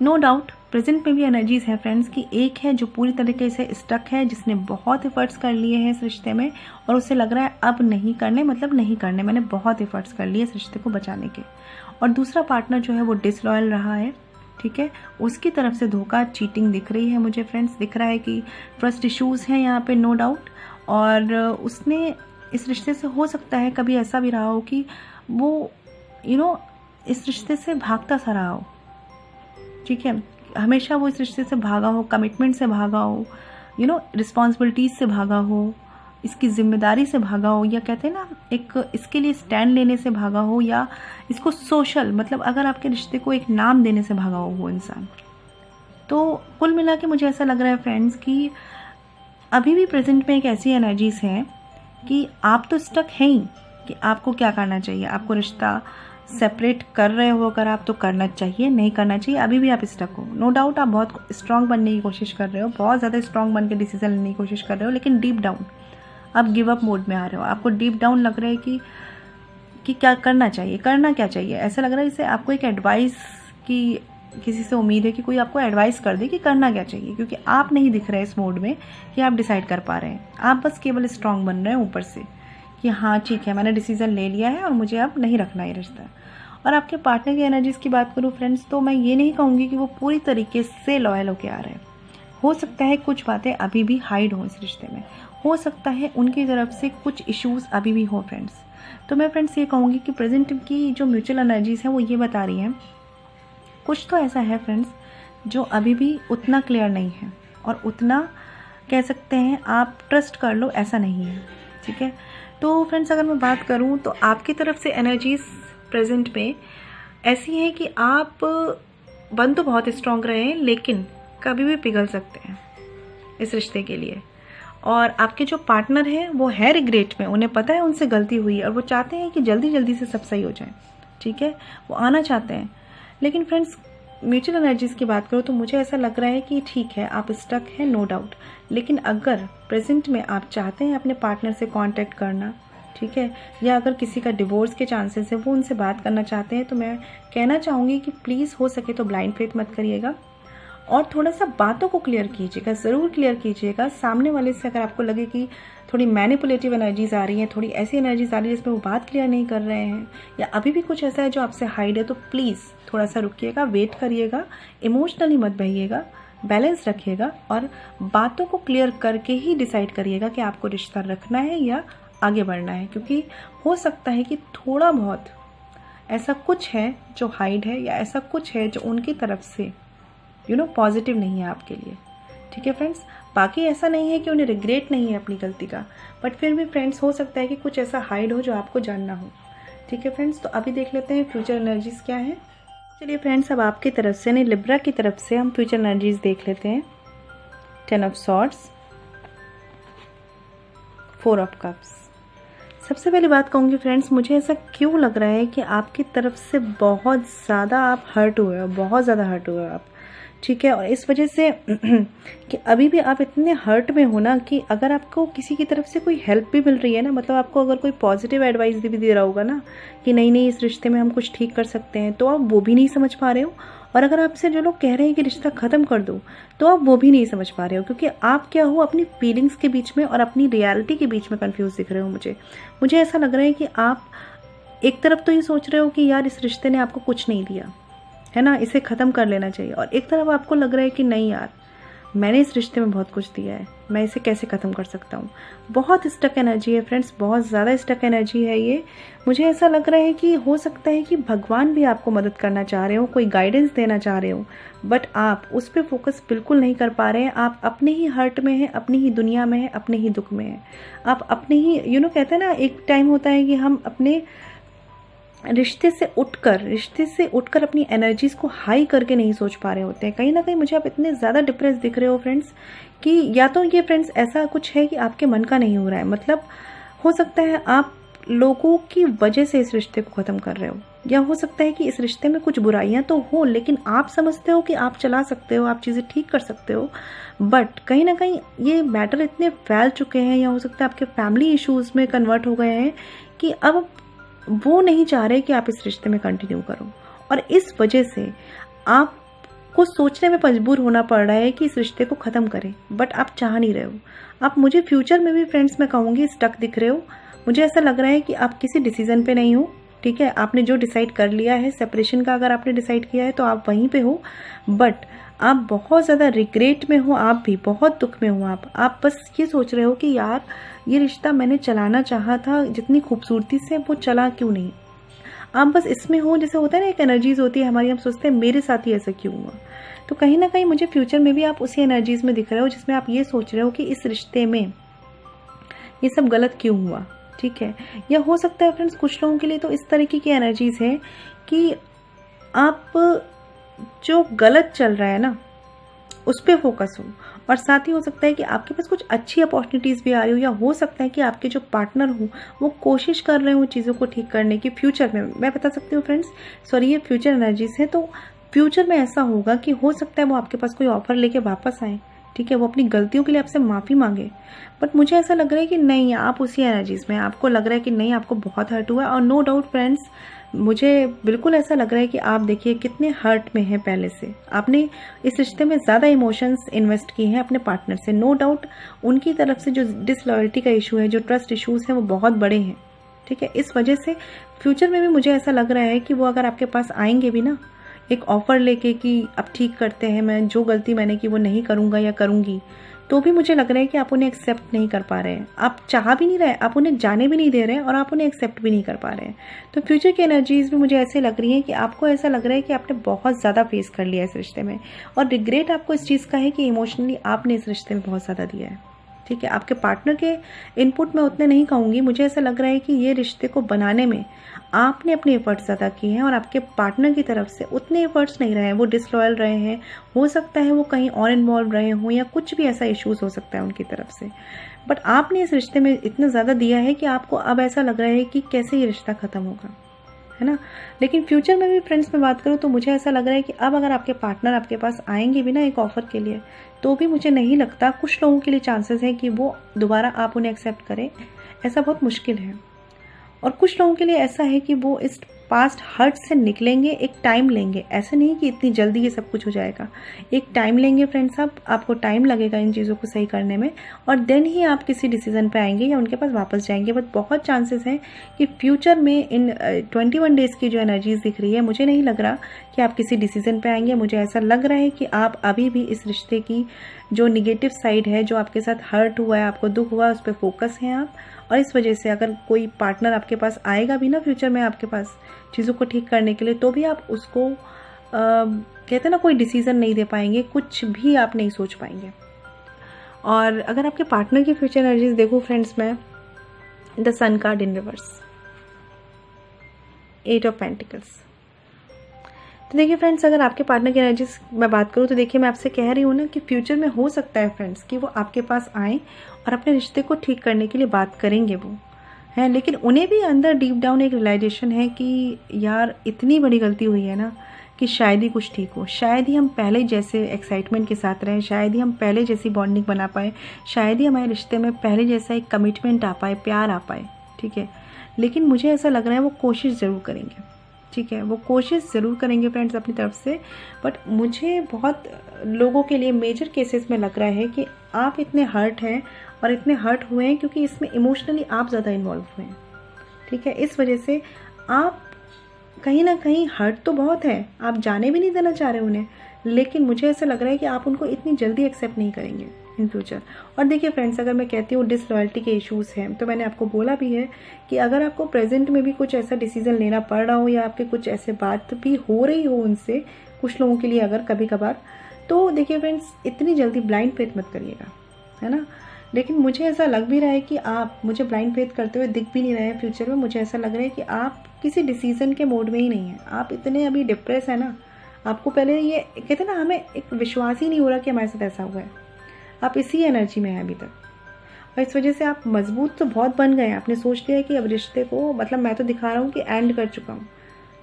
नो डाउट प्रेजेंट में भी एनर्जीज है फ्रेंड्स कि एक है जो पूरी तरीके से स्टक है, जिसने बहुत एफर्ट्स कर लिए हैं इस रिश्ते में और उसे लग रहा है अब नहीं करने, मतलब नहीं करने, मैंने बहुत एफर्ट्स कर लिए इस रिश्ते को बचाने के। और दूसरा पार्टनर जो है वो डिसलॉयल रहा है, ठीक है, उसकी तरफ से धोखा, चीटिंग दिख रही है मुझे फ्रेंड्स। दिख रहा है कि ट्रस्ट इश्यूज़ हैं यहाँ पे, नो डाउट। और उसने इस रिश्ते से, हो सकता है कभी ऐसा भी रहा हो कि वो इस रिश्ते से भागता सा रहा हो, ठीक है, हमेशा वो इस रिश्ते से भागा हो, कमिटमेंट से भागा हो, रिस्पॉन्सिबिलिटीज से भागा हो, इसकी जिम्मेदारी से भागा हो, या कहते हैं ना एक इसके लिए स्टैंड लेने से भागा हो, या इसको सोशल, मतलब अगर आपके रिश्ते को एक नाम देने से भागा हो वो इंसान। तो कुल मिला के मुझे ऐसा लग रहा है फ्रेंड्स कि अभी भी प्रेजेंट में एक ऐसी एनर्जीज हैं कि आप तो स्टक हैं ही कि आपको क्या करना चाहिए। आपको रिश्ता सेपरेट कर रहे हो अगर आप, तो करना चाहिए, नहीं करना चाहिए, अभी भी आप स्टक हो। नो डाउट आप बहुत स्ट्रांग बनने की कोशिश कर रहे हो, बहुत ज़्यादा स्ट्रांग बन के डिसीजन लेने की कोशिश कर रहे हो, लेकिन डीप डाउन आप गिव अप मोड में आ रहे हो। आपको डीप डाउन लग रहा है कि क्या करना चाहिए, करना क्या चाहिए। ऐसा लग रहा है जैसे आपको एक एडवाइस की किसी से उम्मीद है कि कोई आपको एडवाइस कर दे कि करना क्या चाहिए, क्योंकि आप नहीं दिख रहे इस मोड में कि आप डिसाइड कर पा रहे हैं। आप बस केवल स्ट्रांग बन रहे हैं ऊपर से कि हाँ ठीक है, मैंने डिसीजन ले लिया है और मुझे अब नहीं रखना ये रिश्ता। और आपके पार्टनर की एनर्जीज़ की बात करूँ फ्रेंड्स, तो मैं ये नहीं कहूँगी कि वो पूरी तरीके से लॉयल होके आ रहे हैं। हो सकता है कुछ बातें अभी भी हाइड हों इस रिश्ते में, हो सकता है उनकी तरफ से कुछ इश्यूज़ अभी भी हों फ्रेंड्स। तो मैं फ्रेंड्स ये कहूँगी कि प्रेजेंट की जो म्यूचुअल एनर्जीज़ हैं वो ये बता रही हैं, कुछ तो ऐसा है फ्रेंड्स जो अभी भी उतना क्लियर नहीं है, और उतना कह सकते हैं आप ट्रस्ट कर लो ऐसा नहीं है, ठीक है। तो फ्रेंड्स अगर मैं बात करूं तो आपकी तरफ से एनर्जीज़ प्रेजेंट में ऐसी हैं कि आप बन तो बहुत स्ट्रॉन्ग रहे हैं, लेकिन कभी भी पिघल सकते हैं इस रिश्ते के लिए। और आपके जो पार्टनर हैं वो है रिग्रेट में, उन्हें पता है उनसे गलती हुई है और वो चाहते हैं कि जल्दी जल्दी से सब सही हो जाए, ठीक है, वो आना चाहते हैं। लेकिन फ्रेंड्स म्यूचुअल एनर्जीज़ की बात करो तो मुझे ऐसा लग रहा है कि ठीक है आप स्टक हैं, नो डाउट, लेकिन अगर प्रेजेंट में आप चाहते हैं अपने पार्टनर से कांटेक्ट करना, ठीक है, या अगर किसी का डिवोर्स के चांसेस है वो उनसे बात करना चाहते हैं, तो मैं कहना चाहूँगी कि प्लीज़ हो सके तो ब्लाइंड फेथ मत करिएगा और थोड़ा सा बातों को क्लियर कीजिएगा, ज़रूर क्लियर कीजिएगा। सामने वाले से अगर आपको लगे कि थोड़ी मैनिपुलेटिव एनर्जीज़ आ रही हैं, थोड़ी ऐसी एनर्जीज़ आ रही है जिसमें वो बात क्लियर नहीं कर रहे हैं, या अभी भी कुछ ऐसा है जो आपसे हाइड है, तो प्लीज़ थोड़ा सा रुकिएगा, वेट करिएगा, इमोशनली मत बहिएगा, बैलेंस रखिएगा और बातों को क्लियर करके ही डिसाइड करिएगा कि आपको रिश्ता रखना है या आगे बढ़ना है। क्योंकि हो सकता है कि थोड़ा बहुत ऐसा कुछ है जो हाइड है, या ऐसा कुछ है जो उनकी तरफ से पॉजिटिव नहीं है आपके लिए, ठीक है फ्रेंड्स। बाकी ऐसा नहीं है कि उन्हें रिग्रेट नहीं है अपनी गलती का, बट फिर भी फ्रेंड्स हो सकता है कि कुछ ऐसा हाइड हो जो आपको जानना हो, ठीक है फ्रेंड्स। तो अभी देख लेते हैं फ्यूचर एनर्जीज़ क्या है। चलिए फ्रेंड्स अब आपकी तरफ से यानी लिब्रा की तरफ से हम फ्यूचर एनर्जीज़ देख लेते हैं। 10 ऑफ सॉर्ड्स, 4 ऑफ कप्स। सबसे पहली बात कहूँगी फ्रेंड्स, मुझे ऐसा क्यों लग रहा है कि आपकी तरफ से बहुत ज़्यादा आप हर्ट हुए हो, बहुत ज़्यादा हर्ट हुए हो आप, ठीक है। और इस वजह से कि अभी भी आप इतने हर्ट में हो ना कि अगर आपको किसी की तरफ से कोई हेल्प भी मिल रही है ना, मतलब आपको अगर कोई पॉजिटिव एडवाइस भी दे रहा होगा ना कि नहीं नहीं इस रिश्ते में हम कुछ ठीक कर सकते हैं, तो आप वो भी नहीं समझ पा रहे हो। और अगर आपसे जो लोग कह रहे हैं कि रिश्ता ख़त्म कर दो, तो आप वो भी नहीं समझ पा रहे हो, क्योंकि आप क्या हो अपनी फीलिंग्स के बीच में और अपनी रियलिटी के बीच में कंफ्यूज दिख रहे हो। मुझे ऐसा लग रहा है कि आप एक तरफ तो ये सोच रहे हो कि यार इस रिश्ते ने आपको कुछ नहीं दिया है ना, इसे ख़त्म कर लेना चाहिए, और एक तरफ आपको लग रहा है कि नहीं यार मैंने इस रिश्ते में बहुत कुछ दिया है, मैं इसे कैसे ख़त्म कर सकता हूँ। बहुत स्टक एनर्जी है फ्रेंड्स, बहुत ज़्यादा स्टक एनर्जी है ये। मुझे ऐसा लग रहा है कि हो सकता है कि भगवान भी आपको मदद करना चाह रहे हो, कोई गाइडेंस देना चाह रहे हो, बट आप उस पर फोकस बिल्कुल नहीं कर पा रहे हैं। आप अपने ही हर्ट में हैं, अपनी ही दुनिया में हैं, अपने ही दुख में हैं, आप अपने ही कहते हैं ना, एक टाइम होता है कि हम अपने रिश्ते से उठकर अपनी एनर्जीज़ को हाई करके नहीं सोच पा रहे होते हैं। कहीं ना कहीं मुझे आप इतने ज़्यादा डिप्रेस दिख रहे हो फ्रेंड्स कि या तो ये फ्रेंड्स ऐसा कुछ है कि आपके मन का नहीं हो रहा है, मतलब हो सकता है आप लोगों की वजह से इस रिश्ते को ख़त्म कर रहे हो, या हो सकता है कि इस रिश्ते में कुछ बुराइयां तो हो, लेकिन आप समझते हो कि आप चला सकते हो, आप चीज़ें ठीक कर सकते हो, बट कहीं ना कहीं ये मैटर इतने फैल चुके हैं, या हो सकता है आपके फैमिली इश्यूज़ में कन्वर्ट हो गए हैं कि अब वो नहीं चाह रहे कि आप इस रिश्ते में कंटिन्यू करो, और इस वजह से आपको सोचने में मजबूर होना पड़ रहा है कि इस रिश्ते को ख़त्म करें, बट आप चाह नहीं रहे हो। आप मुझे फ्यूचर में भी फ्रेंड्स मैं कहूँगी स्टक दिख रहे हो। मुझे ऐसा लग रहा है कि आप किसी डिसीजन पे नहीं हो, ठीक है। आपने जो डिसाइड कर लिया है, सेपरेशन का अगर आपने डिसाइड किया है तो आप वहीं पे हो, बट आप बहुत ज़्यादा रिग्रेट में हो, आप भी बहुत दुख में हो। आप बस ये सोच रहे हो कि यार ये रिश्ता मैंने चलाना चाहा था जितनी खूबसूरती से, वो चला क्यों नहीं। आप बस इसमें हो, जैसे होता है ना एक एनर्जीज होती है हमारी, हम सोचते हैं मेरे साथ ही ऐसा क्यों हुआ। तो कहीं ना कहीं मुझे फ्यूचर में भी आप उसी एनर्जीज में दिख रहे हो जिसमें आप ये सोच रहे हो कि इस रिश्ते में ये सब गलत क्यों हुआ, ठीक है। या हो सकता है फ्रेंड्स कुछ लोगों के लिए तो इस तरीके की एनर्जीज है कि आप जो गलत चल रहा है ना उस पर फोकस हो, और साथ ही हो सकता है कि आपके पास कुछ अच्छी अपॉर्चुनिटीज़ भी आ रही हो, या हो सकता है कि आपके जो पार्टनर हो वो कोशिश कर रहे हो चीज़ों को ठीक करने की फ्यूचर में। मैं बता सकती हूँ फ्रेंड्स, सॉरी ये फ्यूचर एनर्जीज है, तो फ्यूचर में ऐसा होगा कि हो सकता है वो आपके पास कोई ऑफर लेके वापस आए, ठीक है, वो अपनी गलतियों के लिए आपसे माफ़ी मांगे, बट मुझे ऐसा लग रहा है कि नहीं, आप उसी एनर्जीज में, आपको लग रहा है कि नहीं आपको बहुत हर्ट हुआ। और नो डाउट फ्रेंड्स मुझे बिल्कुल ऐसा लग रहा है कि आप देखिए कितने हर्ट में हैं पहले से, आपने इस रिश्ते में ज़्यादा इमोशंस इन्वेस्ट किए हैं अपने पार्टनर से। नो डाउट उनकी तरफ से जो डिसलॉयल्टी का इशू है, जो ट्रस्ट इश्यूज हैं वो बहुत बड़े हैं, ठीक है। इस वजह से फ्यूचर में भी मुझे ऐसा लग रहा है कि वो अगर आपके पास आएंगे भी ना एक ऑफ़र लेके कि अब ठीक करते हैं, मैं जो गलती मैंने की वो नहीं करूँगा या करूँगी, तो भी मुझे लग रहा है कि आप उन्हें एक्सेप्ट नहीं कर पा रहे हैं। आप चाह भी नहीं रहे, आप उन्हें जाने भी नहीं दे रहे हैं और आप उन्हें एक्सेप्ट भी नहीं कर पा रहे हैं। तो फ्यूचर की एनर्जीज भी मुझे ऐसे लग रही है कि आपको ऐसा लग रहा है कि आपने बहुत ज़्यादा फेस कर लिया इस रिश्ते में, और रिग्रेट आपको इस चीज़ का है कि इमोशनली आपने इस रिश्ते में बहुत ज़्यादा दिया है। ठीक है, आपके पार्टनर के इनपुट मैं उतने नहीं कहूँगी, मुझे ऐसा लग रहा है कि ये रिश्ते को बनाने में आपने अपने एफर्ट्स ज़्यादा किए हैं और आपके पार्टनर की तरफ से उतने एफर्ट्स नहीं रहे हैं, वो डिसलॉयल रहे हैं, हो सकता है वो कहीं और इन्वॉल्व रहे हों या कुछ भी ऐसा इश्यूज हो सकता है उनकी तरफ से, बट आपने इस रिश्ते में इतना ज़्यादा दिया है कि आपको अब ऐसा लग रहा है कि कैसे ये रिश्ता ख़त्म होगा, है ना। लेकिन फ्यूचर में भी फ्रेंड्स में बात करूँ तो मुझे ऐसा लग रहा है कि अब अगर आपके पार्टनर आपके पास आएंगे भी ना एक ऑफ़र के लिए, तो भी मुझे नहीं लगता, कुछ लोगों के लिए चांसेस है कि वो दोबारा आप उन्हें एक्सेप्ट करें, ऐसा बहुत मुश्किल है। और कुछ लोगों के लिए ऐसा है कि वो इस पास्ट हर्ट से निकलेंगे, एक टाइम लेंगे, ऐसे नहीं कि इतनी जल्दी ये सब कुछ हो जाएगा, एक टाइम लेंगे फ्रेंड्स, आपको टाइम लगेगा इन चीज़ों को सही करने में, और देन ही आप किसी डिसीजन पे आएंगे या उनके पास वापस जाएंगे। बट बहुत चांसेस हैं कि फ्यूचर में इन 21 डेज़ की जो एनर्जीज दिख रही है, मुझे नहीं लग रहा कि आप किसी डिसीजन पे आएंगे। मुझे ऐसा लग रहा है कि आप अभी भी इस रिश्ते की जो निगेटिव साइड है, जो आपके साथ हर्ट हुआ है, आपको दुख हुआ है, उस पर फोकस हैं आप। और इस वजह से अगर कोई पार्टनर आपके पास आएगा भी ना फ्यूचर में आपके पास चीज़ों को ठीक करने के लिए, तो भी आप उसको कहते हैं ना, कोई डिसीज़न नहीं दे पाएंगे, कुछ भी आप नहीं सोच पाएंगे। और अगर आपके पार्टनर की फ्यूचर एनर्जीज देखूँ फ्रेंड्स, मैं the sun card in reverse, 8 of pentacles. तो देखिए फ्रेंड्स, अगर आपके पार्टनर की एनर्जीज मैं बात करूँ तो देखिए मैं आपसे कह रही हूँ ना कि फ्यूचर में हो सकता है फ्रेंड्स कि वो आपके पास आएँ और अपने रिश्ते को ठीक करने के लिए बात करेंगे वो हैं, लेकिन उन्हें भी अंदर डीप डाउन एक रियलाइजेशन है कि यार इतनी बड़ी गलती हुई है ना कि शायद ही कुछ ठीक हो, शायद ही हम पहले जैसे एक्साइटमेंट के साथ रहें, शायद ही हम पहले जैसी बॉन्डिंग बना पाए, शायद ही हमारे रिश्ते में पहले जैसा एक कमिटमेंट आ पाए, प्यार आ पाए। ठीक है, लेकिन मुझे ऐसा लग रहा है वो कोशिश ज़रूर करेंगे। ठीक है, वो कोशिश ज़रूर करेंगे फ्रेंड्स अपनी तरफ से। बट मुझे बहुत लोगों के लिए मेजर केसेस में लग रहा है कि आप इतने हर्ट हैं और इतने हर्ट हुए हैं क्योंकि इसमें इमोशनली आप ज़्यादा इन्वॉल्व हुए हैं। ठीक है, इस वजह से आप कहीं ना कहीं हर्ट तो बहुत है, आप जाने भी नहीं देना चाह रहे उन्हें, लेकिन मुझे ऐसा लग रहा है कि आप उनको इतनी जल्दी एक्सेप्ट नहीं करेंगे इन फ्यूचर। और देखिए फ्रेंड्स, अगर मैं कहती हूँ डिसलॉयल्टी के इश्यूज़ हैं, तो मैंने आपको बोला भी है कि अगर आपको प्रेजेंट में भी कुछ ऐसा डिसीजन लेना पड़ रहा हो या आपके कुछ ऐसे बात भी हो रही हो उनसे, कुछ लोगों के लिए अगर कभी कभार, तो देखिए फ्रेंड्स इतनी जल्दी ब्लाइंड फेथ मत करिएगा, है ना। लेकिन मुझे ऐसा लग भी रहा है कि आप मुझे ब्लाइंड फेथ करते हुए दिख भी नहीं रहे हैं फ्यूचर में। मुझे ऐसा लग रहा है कि आप किसी डिसीजन के मोड में ही नहीं है, आप इतने अभी डिप्रेस है ना, आपको पहले ये कहते ना, हमें एक विश्वास ही नहीं हो रहा कि हमारे साथ ऐसा हुआ है, आप इसी एनर्जी में हैं अभी तक। और इस वजह से आप मजबूत तो बहुत बन गए हैं, आपने सोच लिया कि अब रिश्ते को, मतलब मैं तो दिखा रहा हूँ कि एंड कर चुका हूँ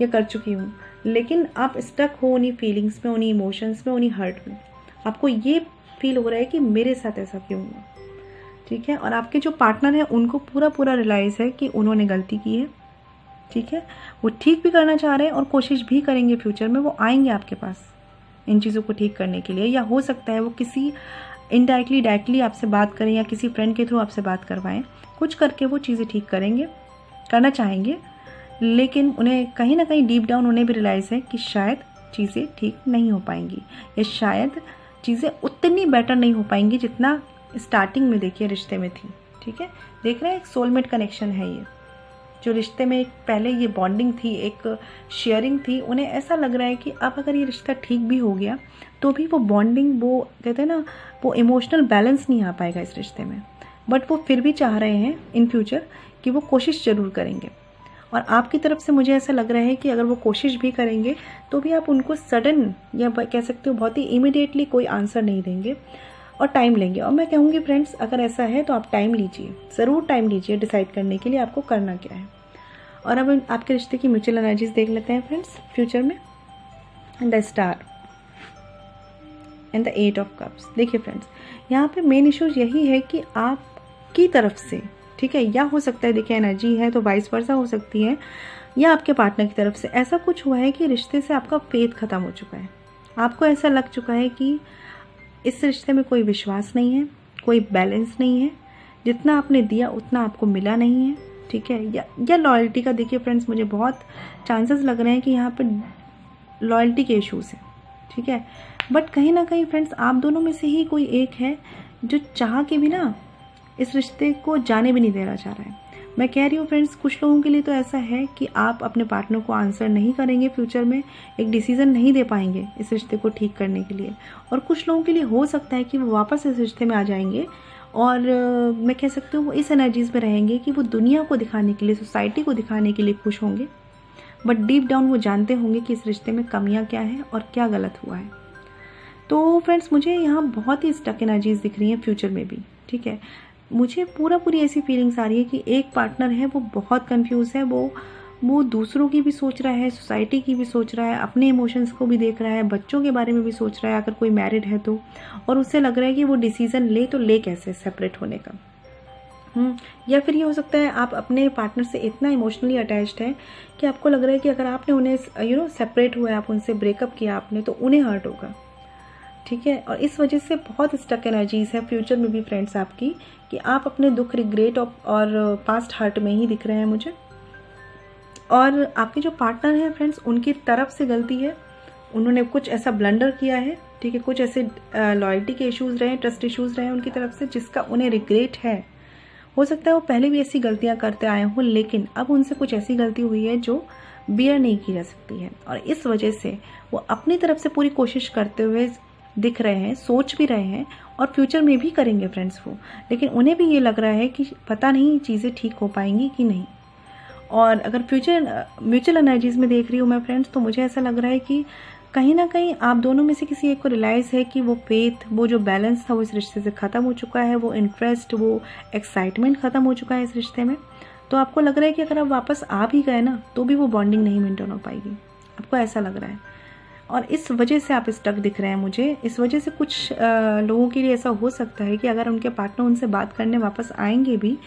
या कर चुकी हूँ, लेकिन आप स्टक हो उन्हीं फीलिंग्स में, उन्हीं इमोशंस में, उन्हीं हर्ट में। आपको ये फील हो रहा है कि मेरे साथ ऐसा क्यों हुआ। ठीक है, और आपके जो पार्टनर हैं उनको पूरा रियलाइज़ है कि उन्होंने गलती की है। ठीक है, वो ठीक भी करना चाह रहे हैं और कोशिश भी करेंगे फ्यूचर में, वो आएंगे आपके पास इन चीज़ों को ठीक करने के लिए, या हो सकता है वो किसी इनडायरेक्टली डायरेक्टली आपसे बात करें या किसी फ्रेंड के थ्रू आपसे बात करवाएं, कुछ करके वो चीज़ें ठीक करेंगे, करना चाहेंगे। लेकिन उन्हें कहीं ना कहीं डीप डाउन उन्हें भी रियलाइज़ है कि शायद चीज़ें ठीक नहीं हो पाएंगी, या शायद चीज़ें उतनी बेटर नहीं हो पाएंगी जितना स्टार्टिंग में देखिए रिश्ते में थी। ठीक है, देख रहे हैं एक सोलमेट कनेक्शन है ये, जो रिश्ते में एक पहले ये बॉन्डिंग थी, एक शेयरिंग थी। उन्हें ऐसा लग रहा है कि अब अगर ये रिश्ता ठीक भी हो गया तो भी वो बॉन्डिंग, वो कहते हैं ना, वो इमोशनल बैलेंस नहीं आ पाएगा इस रिश्ते में। बट वो फिर भी चाह रहे हैं इन फ्यूचर कि वो कोशिश ज़रूर करेंगे। और आपकी तरफ से मुझे ऐसा लग रहा है कि अगर वो कोशिश भी करेंगे तो भी आप उनको सडन, या कह सकते हो बहुत ही इमीडिएटली कोई आंसर नहीं देंगे और टाइम लेंगे। और मैं कहूँगी फ्रेंड्स, अगर ऐसा है तो आप टाइम लीजिए, ज़रूर टाइम लीजिए डिसाइड करने के लिए आपको करना क्या है। और अब आपके रिश्ते की म्यूचुअल एनर्जीज देख लेते हैं फ्रेंड्स फ्यूचर में। The star and the 8 of cups. देखिए फ्रेंड्स, यहाँ पे मेन इश्यूज यही है कि आपकी तरफ से, ठीक है, या हो सकता है देखिए एनर्जी है तो वाइस वर्सा हो सकती है, या आपके पार्टनर की तरफ से ऐसा कुछ हुआ है कि रिश्ते से आपका फेथ ख़त्म हो चुका है। आपको ऐसा लग चुका है कि इस रिश्ते में कोई विश्वास नहीं है, कोई बैलेंस नहीं है, जितना आपने दिया उतना आपको मिला नहीं है। ठीक है, या लॉयल्टी का। देखिए फ्रेंड्स, मुझे बहुत चांसेस लग रहे हैं कि यहाँ पे लॉयल्टी के इश्यूज़ हैं, ठीक है। बट कहीं ना कहीं फ्रेंड्स, आप दोनों में से ही कोई एक है जो चाह के भी ना इस रिश्ते को जाने भी नहीं देना चाह रहा है। मैं कह रही हूँ फ्रेंड्स, कुछ लोगों के लिए तो ऐसा है कि आप अपने पार्टनर को आंसर नहीं करेंगे फ्यूचर में, एक डिसीज़न नहीं दे पाएंगे इस रिश्ते को ठीक करने के लिए। और कुछ लोगों के लिए हो सकता है कि वो वापस इस रिश्ते में आ जाएंगे और मैं कह सकती हूँ वो इस एनर्जीज़ में रहेंगे कि वो दुनिया को दिखाने के लिए, सोसाइटी को दिखाने के लिए खुश होंगे, बट डीप डाउन वो जानते होंगे कि इस रिश्ते में कमियाँ क्या हैं और क्या गलत हुआ है। तो फ्रेंड्स, मुझे यहाँ बहुत ही स्टक एनर्जीज़ दिख रही हैं फ्यूचर में भी, ठीक है। मुझे पूरी ऐसी फीलिंग्स आ रही है कि एक पार्टनर है वो बहुत कंफ्यूज है, वो दूसरों की भी सोच रहा है, सोसाइटी की भी सोच रहा है, अपने इमोशंस को भी देख रहा है, बच्चों के बारे में भी सोच रहा है अगर कोई मैरिड है तो, और उससे लग रहा है कि वो डिसीज़न ले तो ले कैसे सेपरेट होने का। या फिर ये हो सकता है आप अपने पार्टनर से इतना इमोशनली अटैच्ड है कि आपको लग रहा है कि अगर आपने उन्हें सेपरेट हुआ है, आप उनसे ब्रेकअप किया आपने, तो उन्हें हर्ट होगा, ठीक है। और इस वजह से बहुत स्टक एनर्जीज है फ्यूचर में भी फ्रेंड्स आपकी, कि आप अपने दुख, रिग्रेट और पास्ट हर्ट में ही दिख रहे हैं मुझे। और आपके जो पार्टनर हैं फ्रेंड्स, उनकी तरफ से गलती है, उन्होंने कुछ ऐसा ब्लंडर किया है, ठीक है, कुछ ऐसे लॉयल्टी के इश्यूज़ रहे, ट्रस्ट इश्यूज़ रहे उनकी तरफ से, जिसका उन्हें रिग्रेट है। हो सकता है वो पहले भी ऐसी गलतियाँ करते आए हों, लेकिन अब उनसे कुछ ऐसी गलती हुई है जो बियर नहीं की जा सकती है, और इस वजह से वो अपनी तरफ से पूरी कोशिश करते हुए दिख रहे हैं, सोच भी रहे हैं, और फ्यूचर में भी करेंगे फ्रेंड्स वो। लेकिन उन्हें भी ये लग रहा है कि पता नहीं चीज़ें ठीक हो पाएंगी कि नहीं। और अगर फ्यूचर म्यूचुअल एनर्जीज में देख रही हूँ मैं फ्रेंड्स, तो मुझे ऐसा लग रहा है कि कहीं ना कहीं आप दोनों में से किसी एक को रियलाइज़ है कि वो फेथ, वो जो बैलेंस था वो इस रिश्ते से ख़त्म हो चुका है, वो इंटरेस्ट, वो एक्साइटमेंट ख़त्म हो चुका है इस रिश्ते में। तो आपको लग रहा है कि अगर आप वापस आ भी गए ना, तो भी वो बॉन्डिंग नहीं मेंटेन हो पाएगी, आपको ऐसा लग रहा है। और इस वजह से आप स्टक दिख रहे हैं मुझे। इस वजह से कुछ लोगों के लिए ऐसा हो सकता है कि अगर उनके पार्टनर उनसे बात करने वापस आएंगे भी,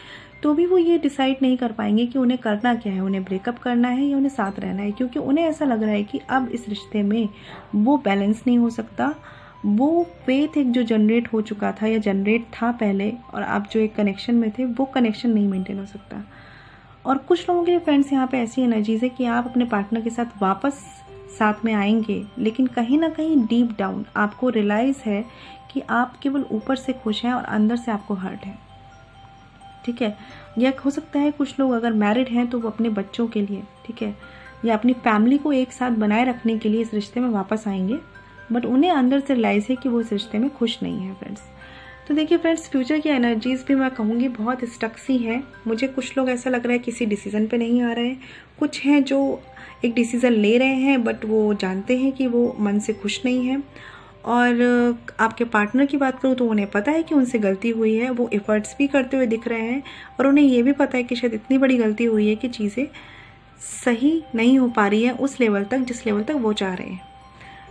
तो भी वो ये डिसाइड नहीं कर पाएंगे कि उन्हें करना क्या है, उन्हें ब्रेकअप करना है या उन्हें साथ रहना है, क्योंकि उन्हें ऐसा लग रहा है कि अब इस रिश्ते में वो बैलेंस नहीं हो सकता। वो फेथ एक जो जनरेट हो चुका था या जनरेट था पहले, और आप जो एक कनेक्शन में थे, वो कनेक्शन नहीं मेंटेन हो सकता। और कुछ लोगों के लिए फ्रेंड्स यहाँ पे ऐसी एनर्जीज है कि आप अपने पार्टनर के साथ वापस साथ में आएंगे, लेकिन कहीं ना कहीं डीप डाउन आपको रियलाइज़ है कि आप केवल ऊपर से खुश हैं और अंदर से आपको हर्ट है, ठीक है। या हो सकता है कुछ लोग अगर मैरिड हैं तो वो अपने बच्चों के लिए, ठीक है, या अपनी फैमिली को एक साथ बनाए रखने के लिए इस रिश्ते में वापस आएंगे, बट उन्हें अंदर से रियलाइज़ है कि वो इस रिश्ते में खुश नहीं है फ्रेंड्स। तो देखिए फ्रेंड्स, फ्यूचर की एनर्जीज भी मैं कहूँगी बहुत स्टक सी हैं। मुझे कुछ लोग ऐसा लग रहा है किसी डिसीज़न पे नहीं आ रहे हैं, कुछ हैं जो एक डिसीज़न ले रहे हैं बट वो जानते हैं कि वो मन से खुश नहीं है। और आपके पार्टनर की बात करूँ तो उन्हें पता है कि उनसे गलती हुई है, वो एफर्ट्स भी करते हुए दिख रहे हैं, और उन्हें ये भी पता है कि शायद इतनी बड़ी गलती हुई है कि चीज़ें सही नहीं हो पा रही हैं उस लेवल तक जिस लेवल तक वो चाह रहे हैं।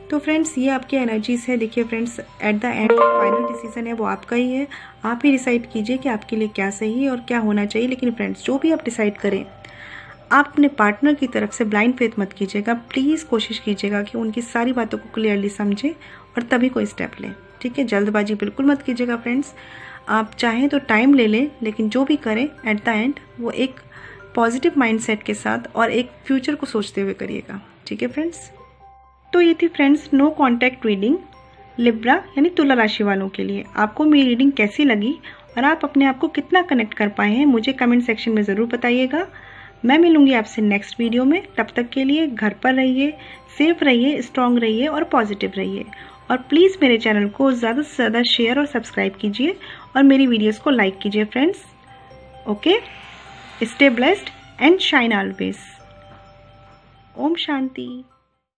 तो फ्रेंड्स, ये आपकी एनर्जीज है। देखिए friends, at the end final decision है वो आपका ही है, आप ही डिसाइड कीजिए कि आपके लिए क्या सही है और क्या होना चाहिए। लेकिन फ्रेंड्स, जो भी आप डिसाइड करें, आप अपने पार्टनर की तरफ से ब्लाइंड फेथ मत कीजिएगा। प्लीज़ कोशिश कीजिएगा कि उनकी सारी बातों को क्लियरली समझें और तभी कोई स्टेप लें, ठीक है। जल्दबाजी बिल्कुल मत कीजिएगा फ्रेंड्स। आप चाहें तो टाइम ले लें, लेकिन जो भी करें एट द एंड वो एक पॉजिटिव माइंडसेट के साथ और एक फ्यूचर को सोचते हुए करिएगा, ठीक है फ्रेंड्स। तो ये थी friends no contact reading Libra यानी तुला राशि वालों के लिए। आपको मेरी रीडिंग कैसी लगी और आप अपने आप को कितना कनेक्ट कर पाए हैं, मुझे कमेंट सेक्शन में ज़रूर बताइएगा। मैं मिलूंगी आपसे नेक्स्ट वीडियो में। तब तक के लिए घर पर रहिए, सेफ रहिए, स्ट्रांग रहिए और पॉजिटिव रहिए। और प्लीज़ मेरे चैनल को ज़्यादा से ज़्यादा शेयर और सब्सक्राइब कीजिए और मेरी वीडियोस को लाइक कीजिए friends. Okay, stay blessed and shine always. ओम शांति।